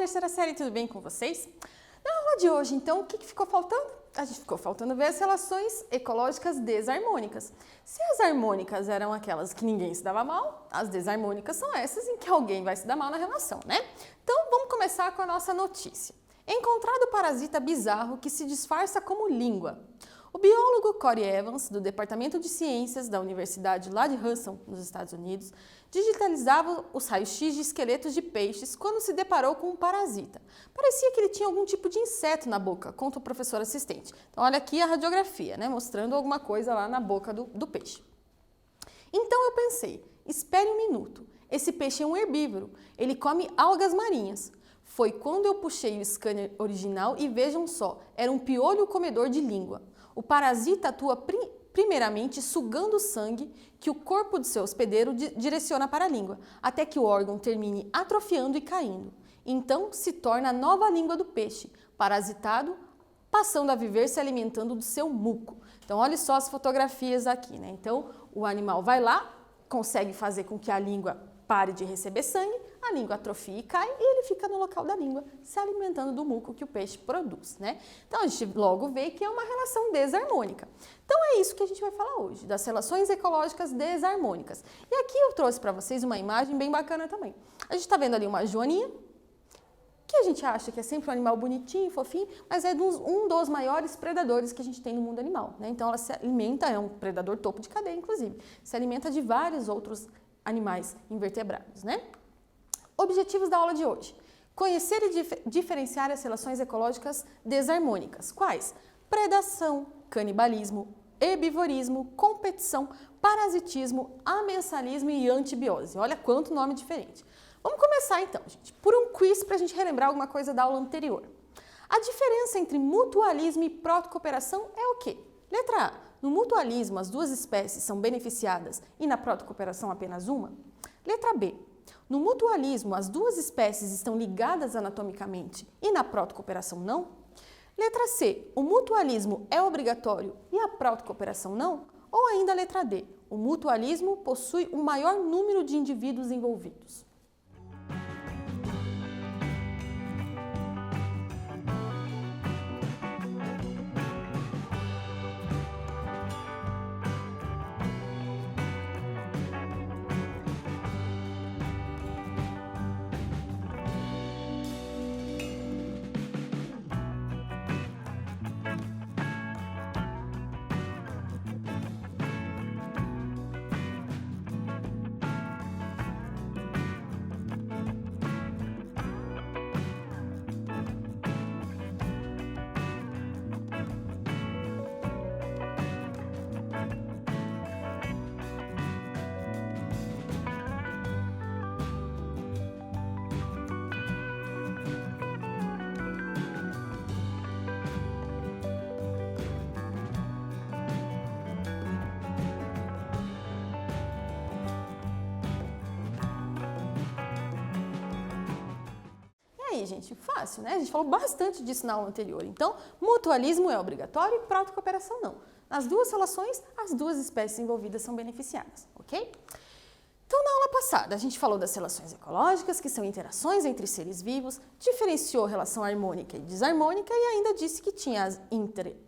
terceira série, tudo bem com vocês? Na aula de hoje, então, o que ficou faltando? A gente ficou faltando ver as relações ecológicas desarmônicas. Se as harmônicas eram aquelas que ninguém se dava mal, as desarmônicas são essas em que alguém vai se dar mal na relação, né? Então, vamos começar com a nossa notícia. Encontrado parasita bizarro que se disfarça como língua. O biólogo Corey Evans, do Departamento de Ciências da Universidade lá de Hudson, nos Estados Unidos, digitalizava os raios-x de esqueletos de peixes quando se deparou com um parasita. Parecia que ele tinha algum tipo de inseto na boca, conta o professor assistente. Então, olha aqui a radiografia, né, mostrando alguma coisa lá na boca do peixe. Então, eu pensei, espere um minuto, esse peixe é um herbívoro, ele come algas marinhas. Foi quando eu puxei o scanner original e vejam só, era um piolho comedor de língua. O parasita atua primeiramente sugando o sangue que o corpo do seu hospedeiro direciona para a língua, até que o órgão termine atrofiando e caindo. Então se torna a nova língua do peixe, parasitado, passando a viver se alimentando do seu muco. Então olha só as fotografias aqui, né? Então o animal vai lá, consegue fazer com que a língua pare de receber sangue, a língua atrofia e cai e ele fica no local da língua, se alimentando do muco que o peixe produz, né? Então a gente logo vê que é uma relação desarmônica. Então é isso que a gente vai falar hoje, das relações ecológicas desarmônicas. E aqui eu trouxe para vocês uma imagem bem bacana também. A gente está vendo ali uma joaninha, que a gente acha que é sempre um animal bonitinho, fofinho, mas é um dos maiores predadores que a gente tem no mundo animal, né? Então ela se alimenta, é um predador topo de cadeia, inclusive, se alimenta de vários outros animais invertebrados, né? Objetivos da aula de hoje. Conhecer e diferenciar as relações ecológicas desarmônicas. Quais? Predação, canibalismo, herbivorismo, competição, parasitismo, amensalismo e antibiose. Olha quanto nome diferente. Vamos começar então, gente, por um quiz para a gente relembrar alguma coisa da aula anterior. A diferença entre mutualismo e protocooperação é o quê? Letra A. No mutualismo, as duas espécies são beneficiadas e na protocooperação apenas uma? Letra B. No mutualismo, as duas espécies estão ligadas anatomicamente e na protocooperação não? Letra C. O mutualismo é obrigatório e a protocooperação não? Ou ainda letra D. O mutualismo possui o maior número de indivíduos envolvidos. E aí, gente, fácil, né? A gente falou bastante disso na aula anterior. Então, mutualismo é obrigatório e protocooperação não. Nas duas relações, as duas espécies envolvidas são beneficiadas, ok? Então, na aula passada, a gente falou das relações ecológicas, que são interações entre seres vivos, diferenciou relação harmônica e desarmônica e ainda disse que tinha as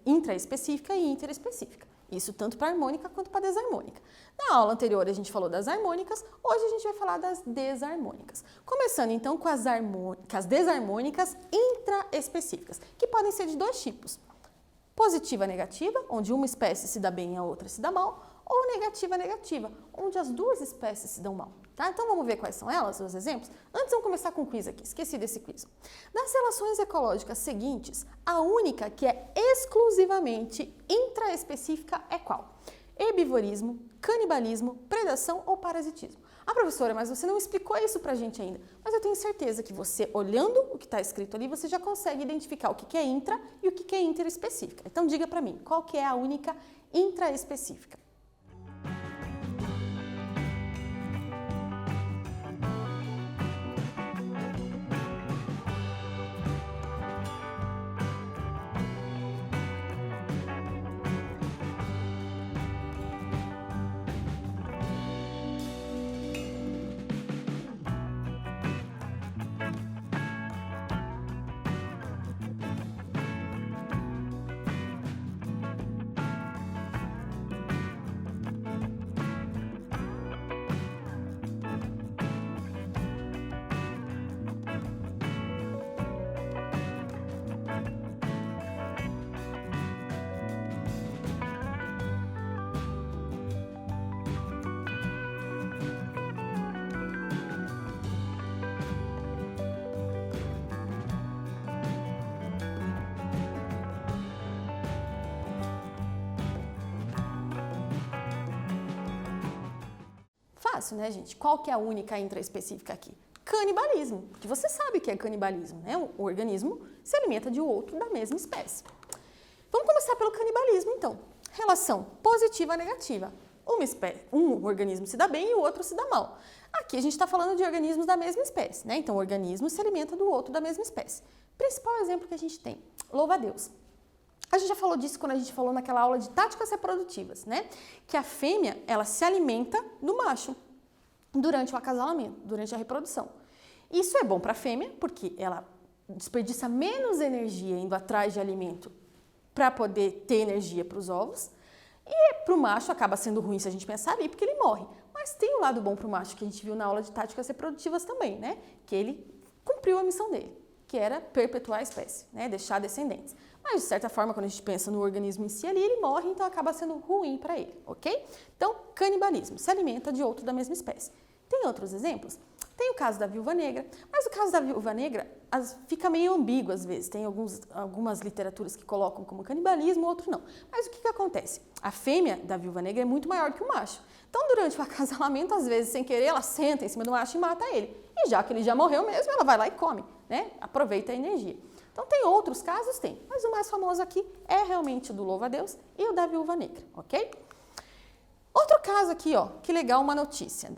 intraespecífica e interespecífica. Isso tanto para harmônica quanto para desarmônica. Na aula anterior a gente falou das harmônicas, hoje a gente vai falar das desarmônicas. Começando então com as desarmônicas intraespecíficas, que podem ser de dois tipos. Positiva negativa, onde uma espécie se dá bem e a outra se dá mal, ou negativa negativa, onde as duas espécies se dão mal. Tá? Então vamos ver quais são elas, os exemplos? Antes vamos começar com o quiz aqui, esqueci desse quiz. Das relações ecológicas seguintes, a única que é exclusivamente intraespecífica é qual? Herbivorismo, canibalismo, predação ou parasitismo. Ah, professora, mas você não explicou isso pra gente ainda. Mas eu tenho certeza que você, olhando o que está escrito ali, você já consegue identificar o que é intra e o que é interespecífica. Então diga pra mim, qual que é a única intraespecífica? fácil, né, gente? Qual que é a única intraespecífica aqui? Canibalismo, porque você sabe o que é canibalismo, né? O organismo se alimenta de outro da mesma espécie. Vamos começar pelo canibalismo, então. Relação positiva-negativa. Um organismo se dá bem e o outro se dá mal. Aqui a gente está falando de organismos da mesma espécie, né? Então, o organismo se alimenta do outro da mesma espécie. Principal exemplo que a gente tem, louva-a-Deus. A gente já falou disso quando a gente falou naquela aula de táticas reprodutivas, né? Que a fêmea, ela se alimenta do macho durante o acasalamento, durante a reprodução. Isso é bom para a fêmea, porque ela desperdiça menos energia indo atrás de alimento para poder ter energia para os ovos. E para o macho acaba sendo ruim se a gente pensar ali, porque ele morre. Mas tem um lado bom para o macho, que a gente viu na aula de táticas reprodutivas também, né? Que ele cumpriu a missão dele, que era perpetuar a espécie, né? Deixar descendentes. Mas, de certa forma, quando a gente pensa no organismo em si ali, ele morre, então acaba sendo ruim para ele, ok? Então, canibalismo, se alimenta de outro da mesma espécie. Tem outros exemplos? Tem o caso da viúva negra, mas o caso da viúva negra fica meio ambíguo às vezes. Tem algumas literaturas que colocam como canibalismo, outro não. Mas o que acontece? A fêmea da viúva negra é muito maior que o macho. Então, durante o acasalamento, às vezes, sem querer, ela senta em cima do macho e mata ele. E já que ele já morreu mesmo, ela vai lá e come, né? Aproveita a energia. Então, tem outros casos? Tem. Mas o mais famoso aqui é realmente o do louva-a-Deus e o da viúva negra, ok? Outro caso aqui, ó, que legal, uma notícia.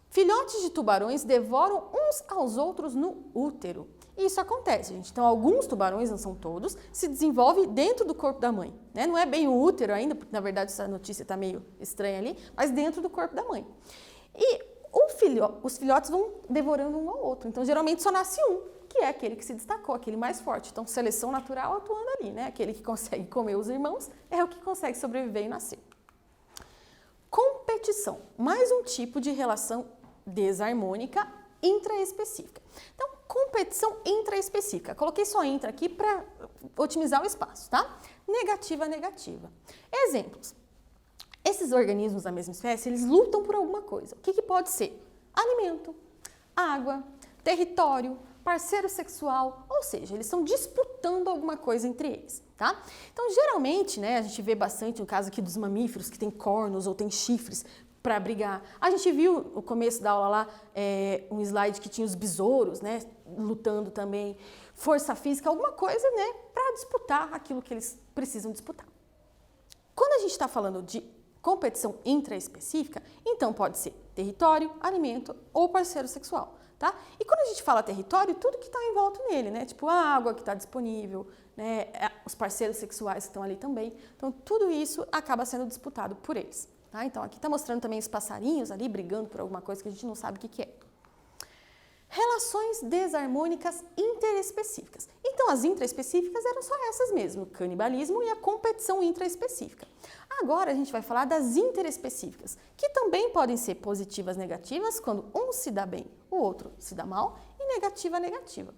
Filhotes de tubarões devoram uns aos outros no útero. Isso acontece, gente. Então, alguns tubarões, não são todos, se desenvolvem dentro do corpo da mãe, né? Não é bem o útero ainda, porque na verdade essa notícia está meio estranha ali, mas dentro do corpo da mãe. E os filhotes vão devorando um ao outro. Então, geralmente só nasce um, que é aquele que se destacou, aquele mais forte. Então, seleção natural atuando ali, né? Aquele que consegue comer os irmãos é o que consegue sobreviver e nascer. Competição, mais um tipo de relação desarmônica intraespecífica. Então, competição intraespecífica. Coloquei só intra aqui para otimizar o espaço, tá? Negativa, negativa. Exemplos. Esses organismos da mesma espécie, eles lutam por alguma coisa. O que pode ser? Alimento, água, território, parceiro sexual, ou seja, eles estão disputando alguma coisa entre eles, tá? Então, geralmente, né, a gente vê bastante no caso aqui dos mamíferos que tem cornos ou tem chifres para brigar. A gente viu no começo da aula lá um slide que tinha os besouros, né, lutando também, força física, alguma coisa, né, para disputar aquilo que eles precisam disputar. Quando a gente está falando de competição intraespecífica, então pode ser território, alimento ou parceiro sexual, tá? E quando a gente fala território, tudo que está em volta nele, né, tipo a água que está disponível, né, os parceiros sexuais que estão ali também. Então, tudo isso acaba sendo disputado por eles. Tá? Então, aqui está mostrando também os passarinhos ali brigando por alguma coisa que a gente não sabe o que é. Relações desarmônicas interespecíficas. Então, as intraespecíficas eram só essas mesmo, o canibalismo e a competição intraespecífica. Agora, a gente vai falar das interespecíficas, que também podem ser positivas, negativas, quando um se dá bem, o outro se dá mal, e negativa, negativa.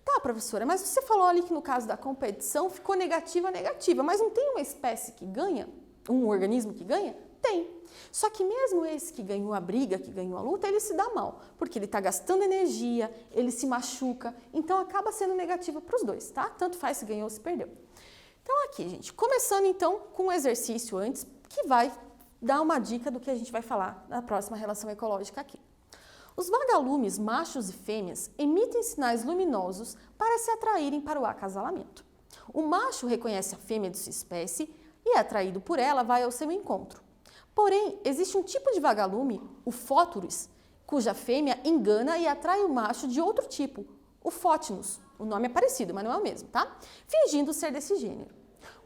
Tá, professora, mas você falou ali que no caso da competição ficou negativa, negativa, mas não tem uma espécie que ganha? Um organismo que ganha? Tem. Só que mesmo esse que ganhou a briga, que ganhou a luta, ele se dá mal, porque ele está gastando energia, ele se machuca, então acaba sendo negativo para os dois, tá? Tanto faz se ganhou ou se perdeu. Então aqui, gente, começando então com um exercício antes, que vai dar uma dica do que a gente vai falar na próxima relação ecológica aqui. Os vagalumes machos e fêmeas emitem sinais luminosos para se atraírem para o acasalamento. O macho reconhece a fêmea de sua espécie e, atraído por ela, vai ao seu encontro. Porém, existe um tipo de vagalume, o Fóturus, cuja fêmea engana e atrai o macho de outro tipo, o Fótinus. O nome é parecido, mas não é o mesmo, tá? Fingindo ser desse gênero.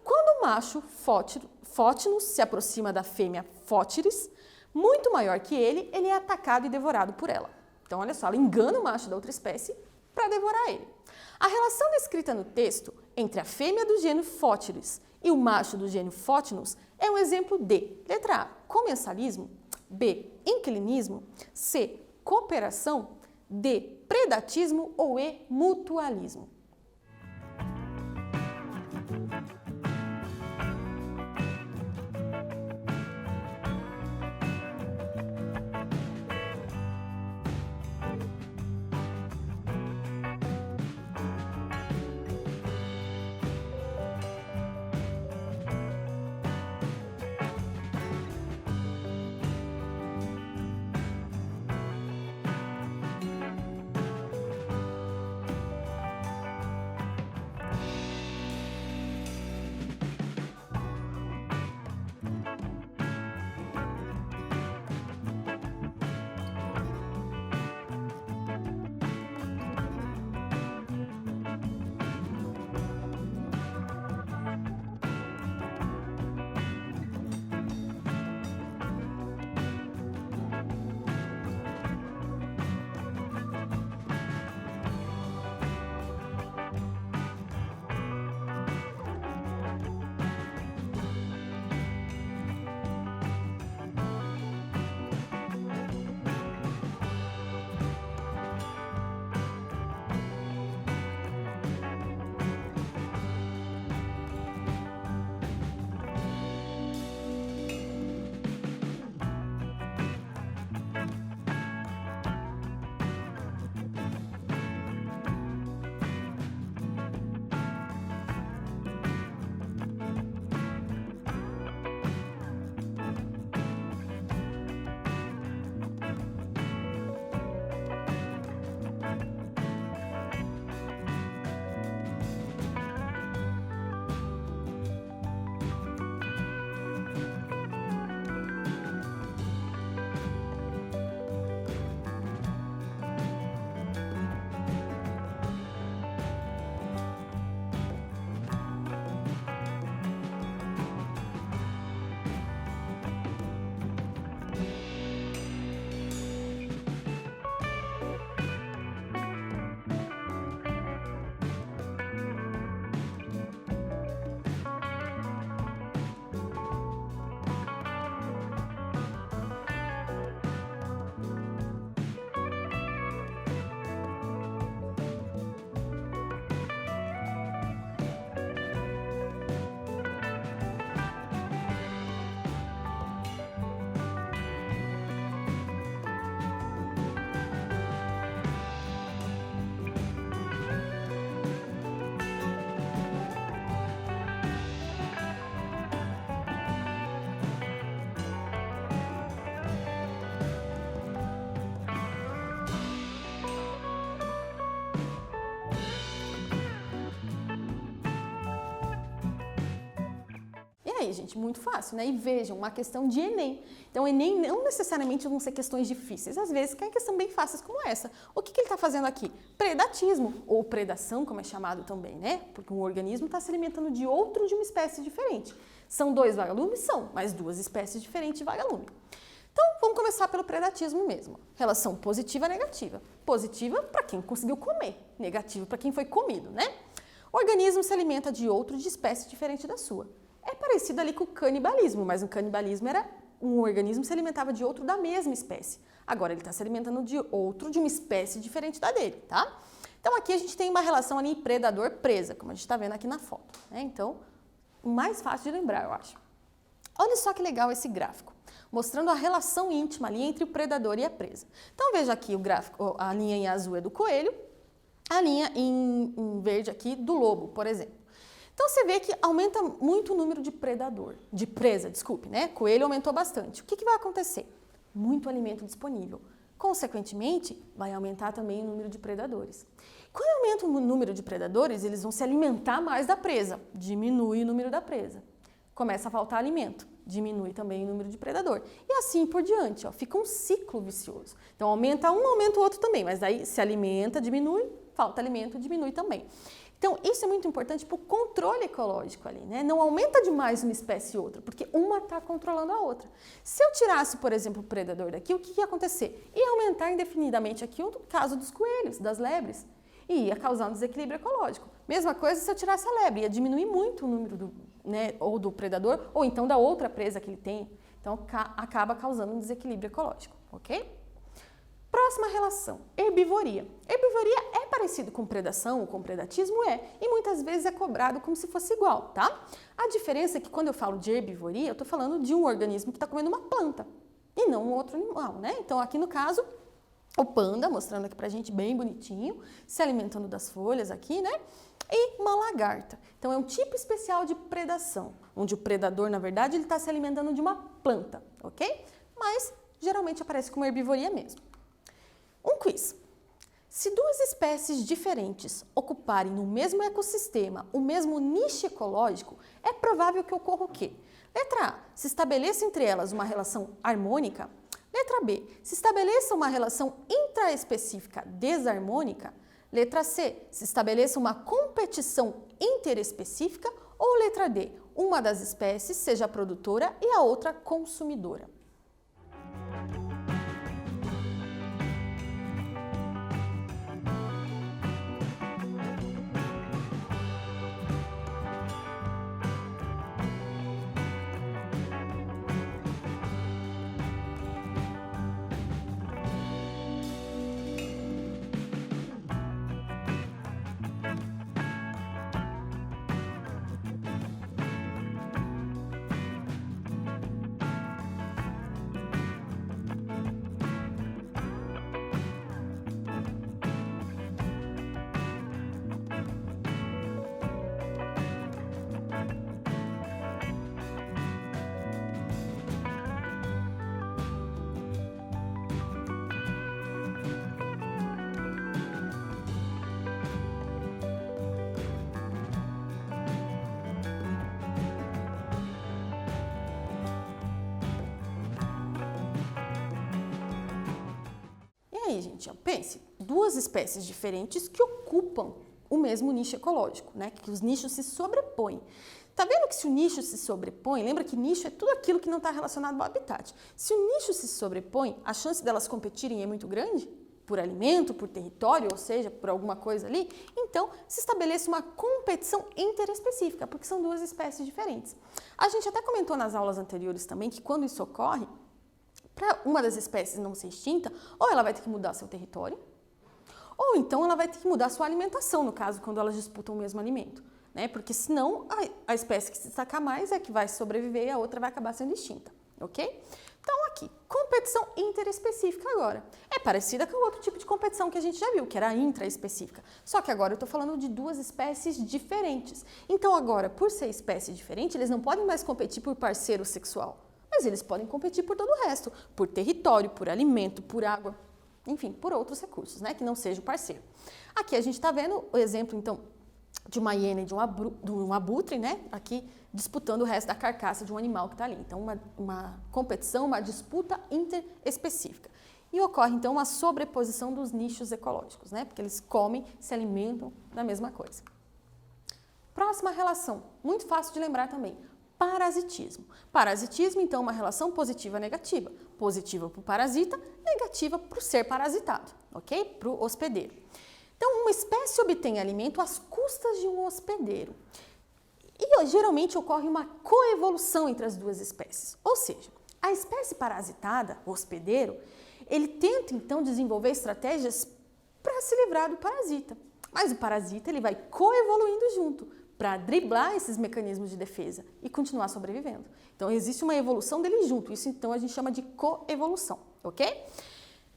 Quando o macho Fótinus se aproxima da fêmea Fótiris, muito maior que ele é atacado e devorado por ela. Então, olha só, ela engana o macho da outra espécie para devorar ele. A relação descrita no texto entre a fêmea do gênero Fótiris e o macho do gênero Fótinus é um exemplo de letra A, comensalismo, B, inclinismo, C, cooperação, D, predatismo ou E, mutualismo. aí, gente, muito fácil, né? E vejam, uma questão de Enem. Então, Enem não necessariamente vão ser questões difíceis. Às vezes, cai questão bem fáceis como essa. O que ele está fazendo aqui? Predatismo, ou predação, como é chamado também, né? Porque um organismo está se alimentando de outro de uma espécie diferente. São 2 vagalumes? São, mas 2 espécies diferentes de vagalume. Então, vamos começar pelo predatismo mesmo. Relação positiva e negativa. Positiva para quem conseguiu comer, negativa para quem foi comido, né? O organismo se alimenta de outro de espécie diferente da sua. É parecido ali com o canibalismo, mas o canibalismo era um organismo que se alimentava de outro da mesma espécie. Agora ele está se alimentando de outro de uma espécie diferente da dele, tá? Então aqui a gente tem uma relação ali predador-presa, como a gente está vendo aqui na foto, né? Então, o mais fácil de lembrar, eu acho. Olha só que legal esse gráfico, mostrando a relação íntima ali entre o predador e a presa. Então veja aqui o gráfico, a linha em azul é do coelho, a linha em verde aqui do lobo, por exemplo. Então você vê que aumenta muito o número de presa, né? Coelho aumentou bastante. O que vai acontecer? Muito alimento disponível. Consequentemente, vai aumentar também o número de predadores. Quando aumenta o número de predadores, eles vão se alimentar mais da presa. Diminui o número da presa. Começa a faltar alimento. Diminui também o número de predador. E assim por diante, ó, fica um ciclo vicioso. Então aumenta um, aumenta o outro também, mas daí se alimenta, diminui, falta alimento, diminui também. Então, isso é muito importante para o controle ecológico ali, né? Não aumenta demais uma espécie e outra, porque uma está controlando a outra. Se eu tirasse, por exemplo, o predador daqui, o que ia acontecer? Ia aumentar indefinidamente aqui o caso dos coelhos, das lebres, e ia causar um desequilíbrio ecológico. Mesma coisa se eu tirasse a lebre, ia diminuir muito o número ou do predador, ou então da outra presa que ele tem. Então, acaba causando um desequilíbrio ecológico, ok? Próxima relação, herbivoria. Herbivoria é parecido com predação ou com predatismo? E muitas vezes é cobrado como se fosse igual, tá? A diferença é que quando eu falo de herbivoria, eu estou falando de um organismo que está comendo uma planta e não um outro animal, né? Então, aqui no caso, o panda, mostrando aqui pra gente bem bonitinho, se alimentando das folhas aqui, né? E uma lagarta. Então, é um tipo especial de predação, onde o predador, na verdade, ele está se alimentando de uma planta, ok? Mas, geralmente, aparece como herbivoria mesmo. Um quiz. Se 2 espécies diferentes ocuparem no mesmo ecossistema o mesmo nicho ecológico, é provável que ocorra o quê? Letra A. Se estabeleça entre elas uma relação harmônica. Letra B. Se estabeleça uma relação intraespecífica desarmônica. Letra C. Se estabeleça uma competição interespecífica. Ou letra D. Uma das espécies seja produtora e a outra consumidora. E aí, gente, ó, pense, 2 espécies diferentes que ocupam o mesmo nicho ecológico, né? Que os nichos se sobrepõem. Tá vendo que se o nicho se sobrepõe, lembra que nicho é tudo aquilo que não está relacionado ao habitat. Se o nicho se sobrepõe, a chance delas competirem é muito grande? Por alimento, por território, ou seja, por alguma coisa ali, então se estabelece uma competição interespecífica, porque são 2 espécies diferentes. A gente até comentou nas aulas anteriores também que quando isso ocorre, para uma das espécies não ser extinta, ou ela vai ter que mudar seu território, ou então ela vai ter que mudar sua alimentação, no caso, quando elas disputam o mesmo alimento, né? Porque senão a espécie que se destacar mais é que vai sobreviver e a outra vai acabar sendo extinta, ok? Então aqui, competição interespecífica agora. É parecida com o outro tipo de competição que a gente já viu, que era a intraespecífica. Só que agora eu estou falando de 2 espécies diferentes. Então agora, por ser espécie diferente, eles não podem mais competir por parceiro sexual. Mas eles podem competir por todo o resto, por território, por alimento, por água, enfim, por outros recursos, né, que não seja o parceiro. Aqui a gente está vendo o exemplo, então, de uma hiena e de um abutre, né? Aqui disputando o resto da carcaça de um animal que está ali. Então, uma competição, uma disputa interespecífica. E ocorre, então, uma sobreposição dos nichos ecológicos, né? Porque eles comem, se alimentam da mesma coisa. Próxima relação, muito fácil de lembrar também, parasitismo. Parasitismo, então, é uma relação positiva-negativa. Positiva para o parasita, negativa para o ser parasitado, ok? Para o hospedeiro. Então, uma espécie obtém alimento às custas de um hospedeiro. E geralmente ocorre uma coevolução entre as duas espécies. Ou seja, a espécie parasitada, o hospedeiro, ele tenta então desenvolver estratégias para se livrar do parasita. Mas o parasita ele vai coevoluindo junto para driblar esses mecanismos de defesa e continuar sobrevivendo. Então existe uma evolução dele junto. Isso então a gente chama de coevolução, ok?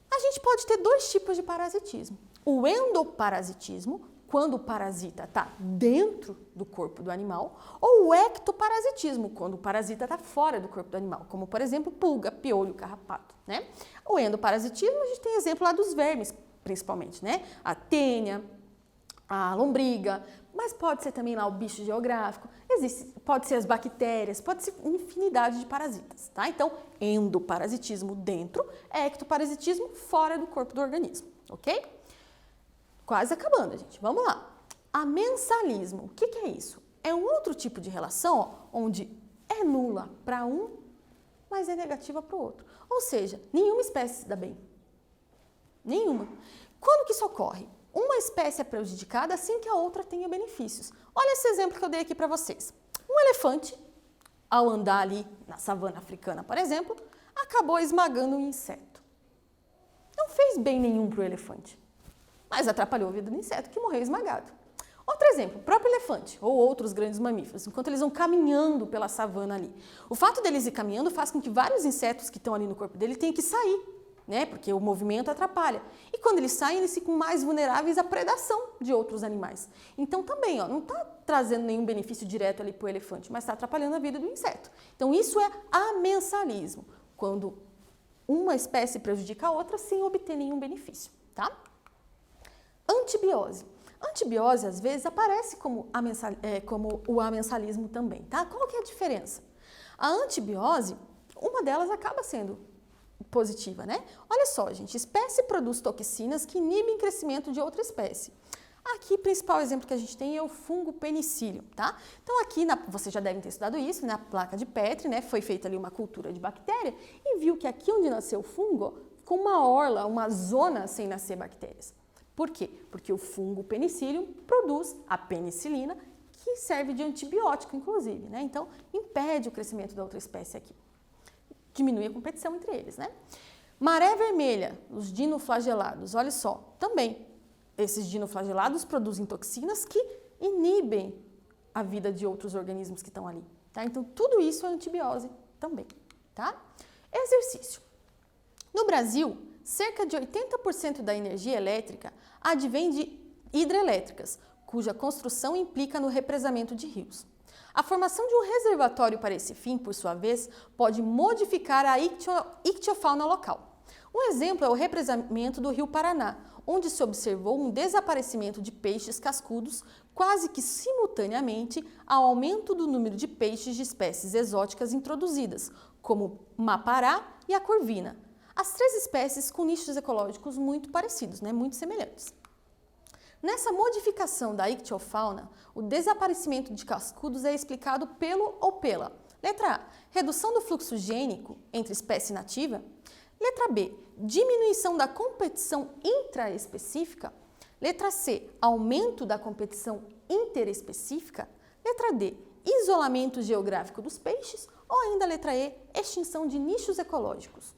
A gente pode ter dois tipos de parasitismo. O endoparasitismo, quando o parasita está dentro do corpo do animal, ou o ectoparasitismo, quando o parasita está fora do corpo do animal, como, por exemplo, pulga, piolho, carrapato, né? O endoparasitismo, a gente tem exemplo lá dos vermes, principalmente, né? A tênia, a lombriga, mas pode ser também lá o bicho geográfico, pode ser as bactérias, pode ser infinidade de parasitas, tá? Então, endoparasitismo dentro, ectoparasitismo fora do corpo do organismo, ok? Quase acabando, gente. Vamos lá. Amensalismo. O que é isso? É um outro tipo de relação onde é nula para um, mas é negativa para o outro. Ou seja, nenhuma espécie se dá bem. Nenhuma. Quando que isso ocorre? Uma espécie é prejudicada assim que a outra tenha benefícios. Olha esse exemplo que eu dei aqui para vocês. Um elefante, ao andar ali na savana africana, por exemplo, acabou esmagando um inseto. Não fez bem nenhum para o elefante, mas atrapalhou a vida do inseto que morreu esmagado. Outro exemplo, o próprio elefante ou outros grandes mamíferos, enquanto eles vão caminhando pela savana ali. O fato deles ir caminhando faz com que vários insetos que estão ali no corpo dele tenham que sair, né? Porque o movimento atrapalha. E quando eles saem, eles ficam mais vulneráveis à predação de outros animais. Então também, não está trazendo nenhum benefício direto ali para o elefante, mas está atrapalhando a vida do inseto. Então isso é amensalismo, quando uma espécie prejudica a outra sem obter nenhum benefício, tá? Antibiose. Antibiose, às vezes, aparece como o amensalismo também, tá? Qual que é a diferença? A antibiose, uma delas acaba sendo positiva, né? Olha só, gente, espécie produz toxinas que inibem o crescimento de outra espécie. Aqui, o principal exemplo que a gente tem é o fungo penicillium, tá? Então, aqui, vocês já devem ter estudado isso, na placa de Petri, né? Foi feita ali uma cultura de bactéria e viu que aqui onde nasceu o fungo, ficou uma orla, uma zona sem nascer bactérias. Por quê? Porque o fungo penicillium produz a penicilina, que serve de antibiótico, inclusive, né? Então, impede o crescimento da outra espécie aqui. Diminui a competição entre eles, né? Maré vermelha, os dinoflagelados, olha só, também. Esses dinoflagelados produzem toxinas que inibem a vida de outros organismos que estão ali, tá? Então, tudo isso é antibiose também, tá? Exercício. No Brasil, cerca de 80% da energia elétrica advém de hidrelétricas, cuja construção implica no represamento de rios. A formação de um reservatório para esse fim, por sua vez, pode modificar a ictiofauna local. Um exemplo é o represamento do Rio Paraná, onde se observou um desaparecimento de peixes cascudos quase que simultaneamente ao aumento do número de peixes de espécies exóticas introduzidas, como o mapará e a corvina. As três espécies com nichos ecológicos muito parecidos, né? Muito semelhantes. Nessa modificação da ictiofauna, o desaparecimento de cascudos é explicado pelo ou pela: letra A, redução do fluxo gênico entre espécie nativa; letra B, diminuição da competição intraespecífica; letra C, aumento da competição interespecífica; letra D, isolamento geográfico dos peixes; ou ainda letra E, extinção de nichos ecológicos.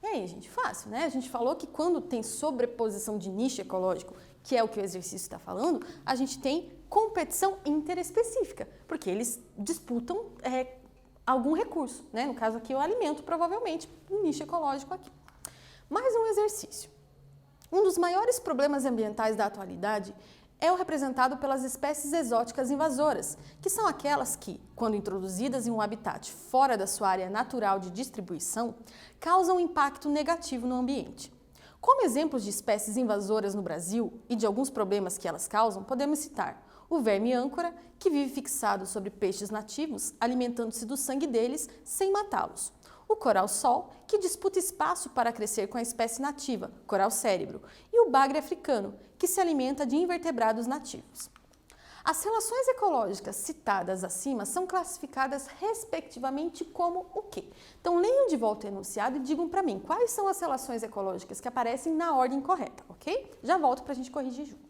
E aí, gente, fácil, né? A gente falou que quando tem sobreposição de nicho ecológico, que é o que o exercício está falando, a gente tem competição interespecífica, porque eles disputam algum recurso, né? No caso aqui, o alimento, provavelmente, um nicho ecológico aqui. Mais um exercício. Um dos maiores problemas ambientais da atualidade é o representado pelas espécies exóticas invasoras, que são aquelas que, quando introduzidas em um habitat fora da sua área natural de distribuição, causam impacto negativo no ambiente. Como exemplos de espécies invasoras no Brasil e de alguns problemas que elas causam, podemos citar o verme âncora, que vive fixado sobre peixes nativos, alimentando-se do sangue deles sem matá-los. O coral-sol, que disputa espaço para crescer com a espécie nativa, coral-cérebro, e o bagre africano, que se alimenta de invertebrados nativos. As relações ecológicas citadas acima são classificadas respectivamente como o quê? Então, leiam de volta o enunciado e digam para mim quais são as relações ecológicas que aparecem na ordem correta, ok? Já volto para a gente corrigir junto.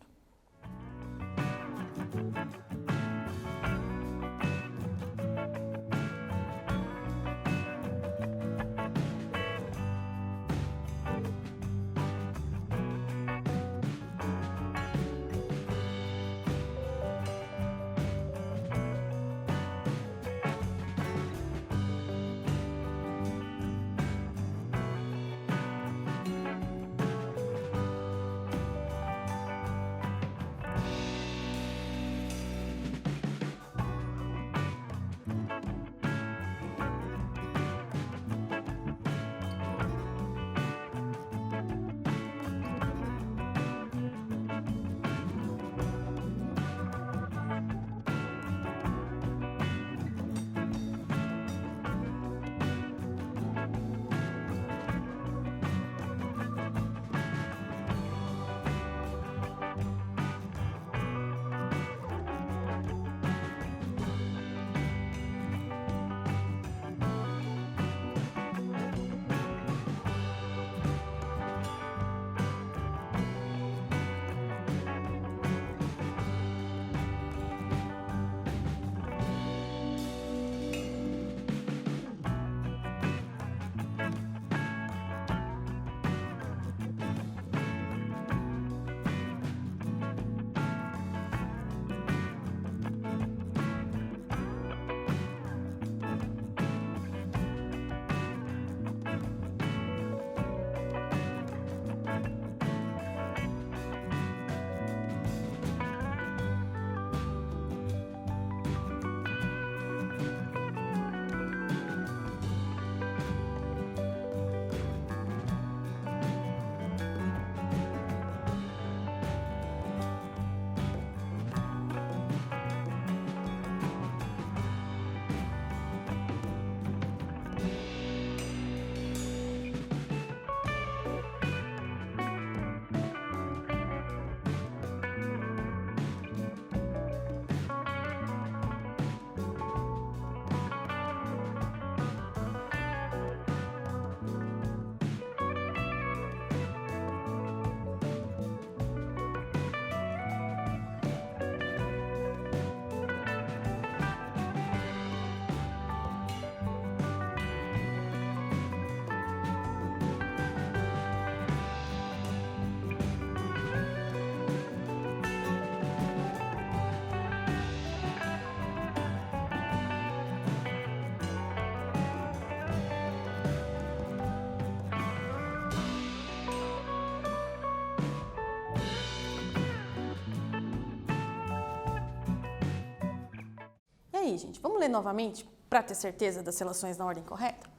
E aí, gente, vamos ler novamente para ter certeza das relações na ordem correta?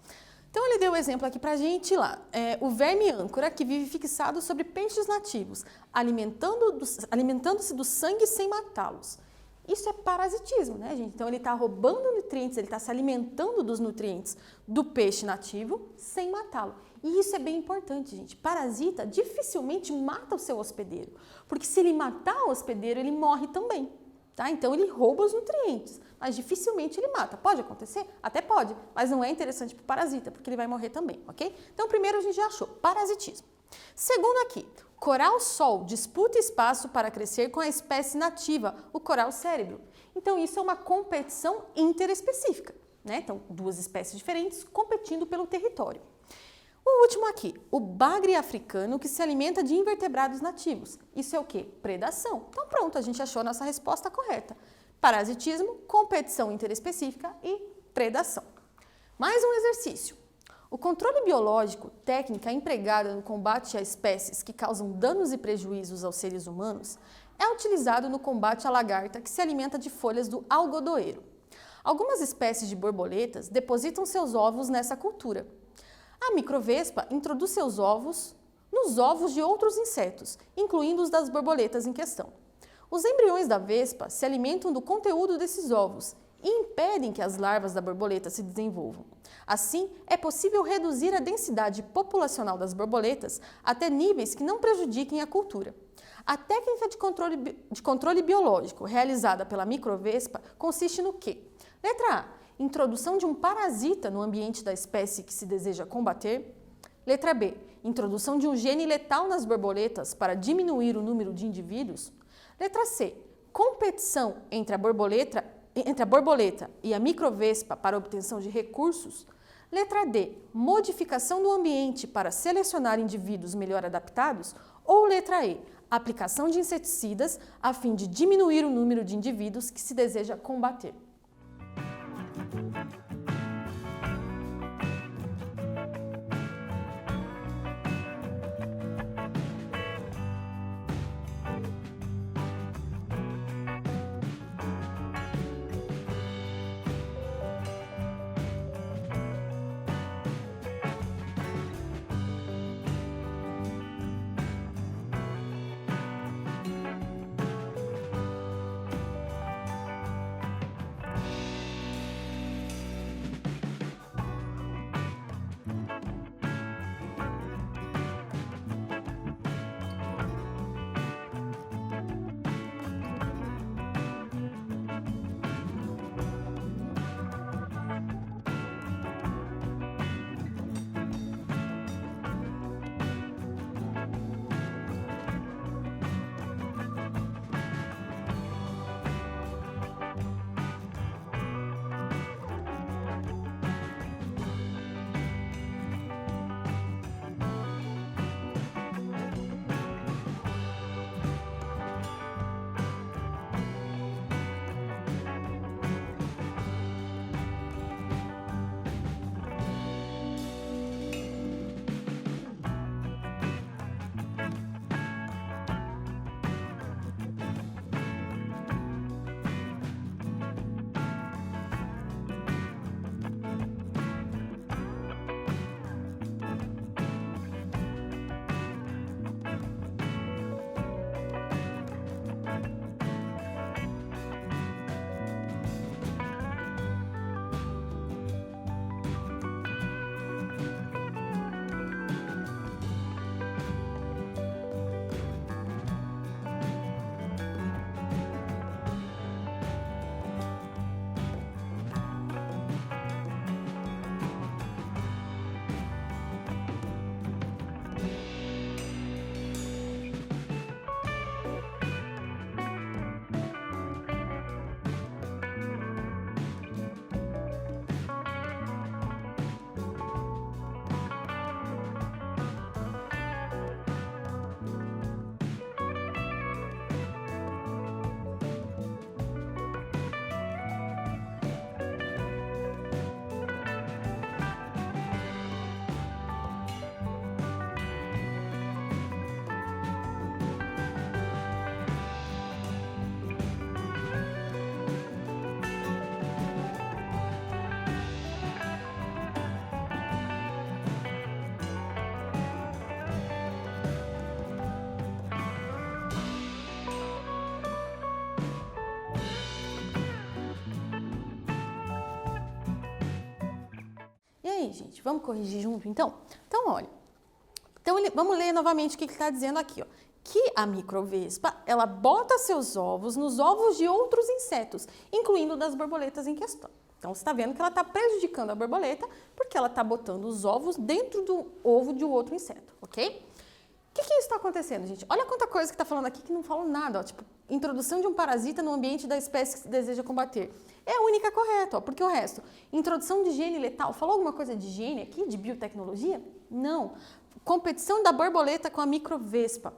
Então, ele deu o exemplo aqui para a gente lá. O verme âncora, que vive fixado sobre peixes nativos, alimentando-se do sangue sem matá-los. Isso é parasitismo, né, gente? Então, ele está roubando nutrientes, ele está se alimentando dos nutrientes do peixe nativo sem matá-lo. E isso é bem importante, gente. Parasita dificilmente mata o seu hospedeiro, porque se ele matar o hospedeiro, ele morre também. Tá? Então, ele rouba os nutrientes, mas dificilmente ele mata. Pode acontecer? Até pode, mas não é interessante para o parasita, porque ele vai morrer também, ok? Então, primeiro a gente já achou, parasitismo. Segundo aqui, coral-sol disputa espaço para crescer com a espécie nativa, o coral-cérebro. Então, isso é uma competição interespecífica, né? Então, duas espécies diferentes competindo pelo território. O último aqui, o bagre africano que se alimenta de invertebrados nativos. Isso é o quê? Predação. Então pronto, a gente achou a nossa resposta correta. Parasitismo, competição interespecífica e predação. Mais um exercício. O controle biológico, técnica empregada no combate a espécies que causam danos e prejuízos aos seres humanos, é utilizado no combate à lagarta que se alimenta de folhas do algodoeiro. Algumas espécies de borboletas depositam seus ovos nessa cultura. A microvespa introduz seus ovos nos ovos de outros insetos, incluindo os das borboletas em questão. Os embriões da vespa se alimentam do conteúdo desses ovos e impedem que as larvas da borboleta se desenvolvam. Assim, é possível reduzir a densidade populacional das borboletas até níveis que não prejudiquem a cultura. A técnica de controle biológico realizada pela microvespa consiste no quê? Letra A. Introdução de um parasita no ambiente da espécie que se deseja combater. Letra B. Introdução de um gene letal nas borboletas para diminuir o número de indivíduos. Letra C. Competição entre a borboleta e a microvespa para obtenção de recursos. Letra D. Modificação do ambiente para selecionar indivíduos melhor adaptados. Ou letra E. Aplicação de inseticidas a fim de diminuir o número de indivíduos que se deseja combater. E aí, gente, vamos corrigir junto, então? Então, olha. Vamos ler novamente o que ele está dizendo aqui, ó. Que a microvespa, ela bota seus ovos nos ovos de outros insetos, incluindo das borboletas em questão. Então, você está vendo que ela está prejudicando a borboleta porque ela está botando os ovos dentro do ovo de um outro inseto, ok? O que isso está acontecendo, gente? Olha quanta coisa que está falando aqui que não falam nada, ó. Tipo, introdução de um parasita no ambiente da espécie que se deseja combater. É a única correta, ó, porque o resto, introdução de higiene letal, falou alguma coisa de higiene aqui, de biotecnologia? Não. Competição da borboleta com a microvespa.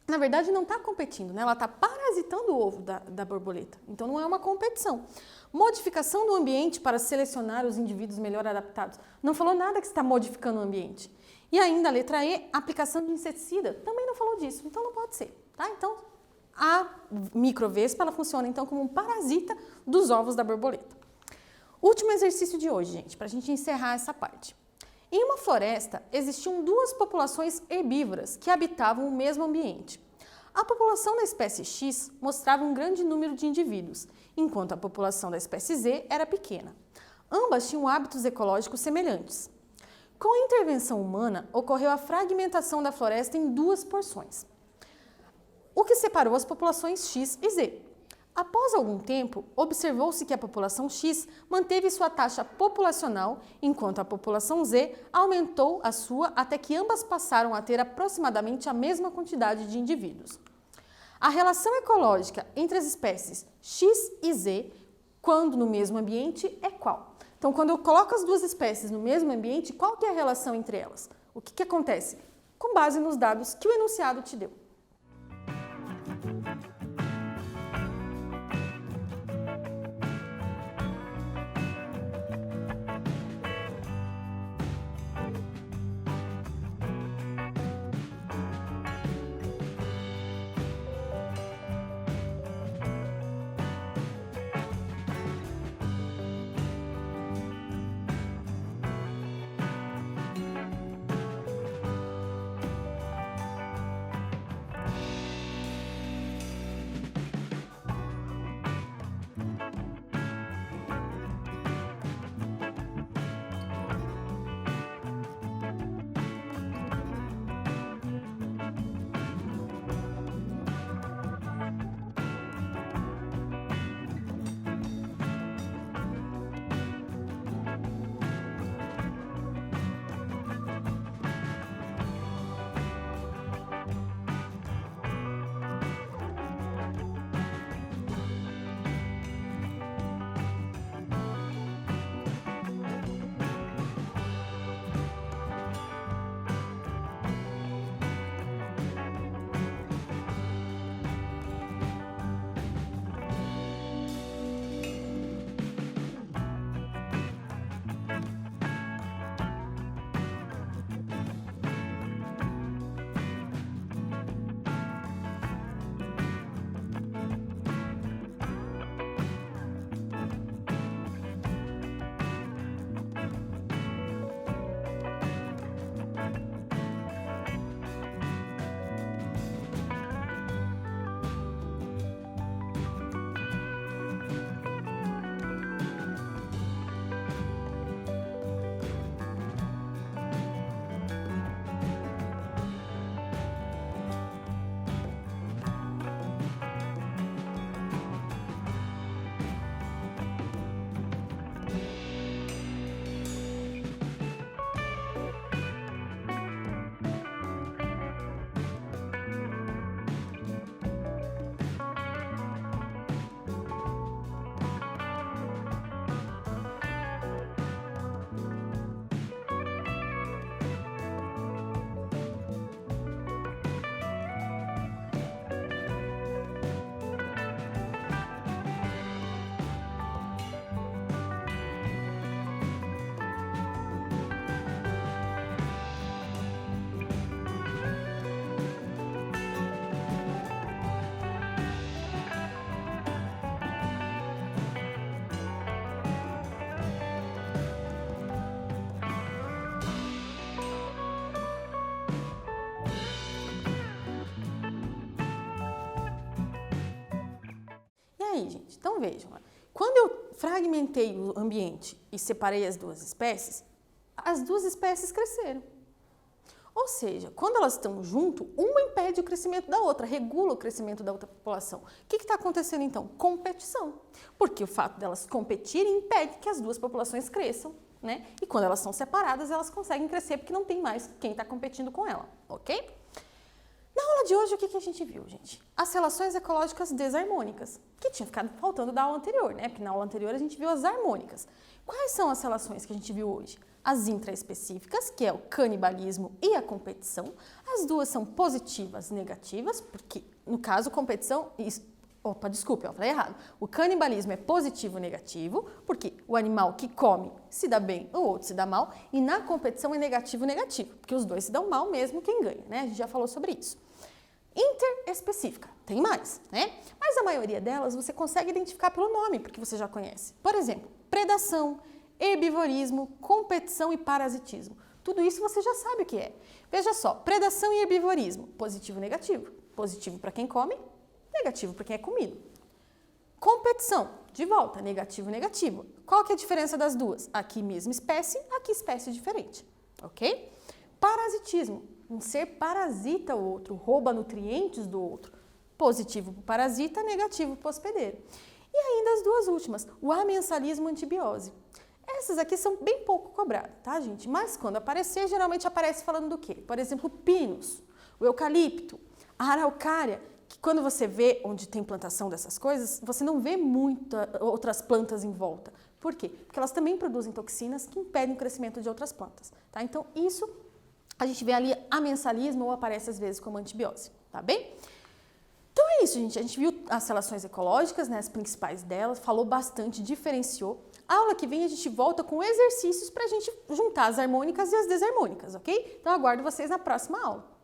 Na verdade, não está competindo, né? Ela está parasitando o ovo da borboleta. Então, não é uma competição. Modificação do ambiente para selecionar os indivíduos melhor adaptados. Não falou nada que está modificando o ambiente. E ainda a letra E, aplicação de inseticida. Também não falou disso, então não pode ser. Tá? Então, a microvespa ela funciona então como um parasita dos ovos da borboleta. Último exercício de hoje, gente, para a gente encerrar essa parte. Em uma floresta, existiam duas populações herbívoras que habitavam o mesmo ambiente. A população da espécie X mostrava um grande número de indivíduos, enquanto a população da espécie Z era pequena. Ambas tinham hábitos ecológicos semelhantes. Com a intervenção humana, ocorreu a fragmentação da floresta em duas porções, o que separou as populações X e Z. Após algum tempo, observou-se que a população X manteve sua taxa populacional, enquanto a população Z aumentou a sua até que ambas passaram a ter aproximadamente a mesma quantidade de indivíduos. A relação ecológica entre as espécies X e Z, quando no mesmo ambiente, é qual? Então, quando eu coloco as duas espécies no mesmo ambiente, qual que é a relação entre elas? O que acontece? Com base nos dados que o enunciado te deu. aí, gente? Então vejam, quando eu fragmentei o ambiente e separei as duas espécies cresceram. Ou seja, quando elas estão junto, uma impede o crescimento da outra, regula o crescimento da outra população. O que está acontecendo então? Competição. Porque o fato delas competirem impede que as duas populações cresçam, né? E quando elas são separadas, elas conseguem crescer porque não tem mais quem está competindo com ela, ok? Na aula de hoje, o que a gente viu, gente? As relações ecológicas desarmônicas, que tinha ficado faltando da aula anterior, né? Porque na aula anterior a gente viu as harmônicas. Quais são as relações que a gente viu hoje? As intraespecíficas, que é o canibalismo e a competição. As duas são positivas, negativas, porque, no caso, competição... Opa, desculpa, eu falei errado. O canibalismo é positivo e negativo, porque o animal que come se dá bem, o outro se dá mal, e na competição é negativo e negativo, porque os dois se dão mal mesmo quem ganha, né? A gente já falou sobre isso. Interespecífica, tem mais, né? Mas a maioria delas você consegue identificar pelo nome, porque você já conhece. Por exemplo, predação, herbivorismo, competição e parasitismo. Tudo isso você já sabe o que é. Veja só, predação e herbivorismo, positivo e negativo. Positivo para quem come, negativo para quem é comido. Competição, de volta, negativo e negativo. Qual que é a diferença das duas? Aqui mesma espécie, aqui espécie diferente, ok? Parasitismo, um ser parasita o outro, rouba nutrientes do outro. Positivo para o parasita, negativo para o hospedeiro. E ainda as duas últimas, o amensalismo e antibiose. Essas aqui são bem pouco cobradas, tá, gente? Mas quando aparecer, geralmente aparece falando do quê? Por exemplo, o pinus, o eucalipto, a araucária, que quando você vê onde tem plantação dessas coisas, você não vê muitas outras plantas em volta. Por quê? Porque elas também produzem toxinas que impedem o crescimento de outras plantas, tá? Então, isso a gente vê ali amensalismo ou aparece às vezes como antibiose, tá bem? Então é isso, gente. A gente viu as relações ecológicas, né, as principais delas, falou bastante, diferenciou. A aula que vem a gente volta com exercícios para a gente juntar as harmônicas e as desarmônicas, ok? Então aguardo vocês na próxima aula.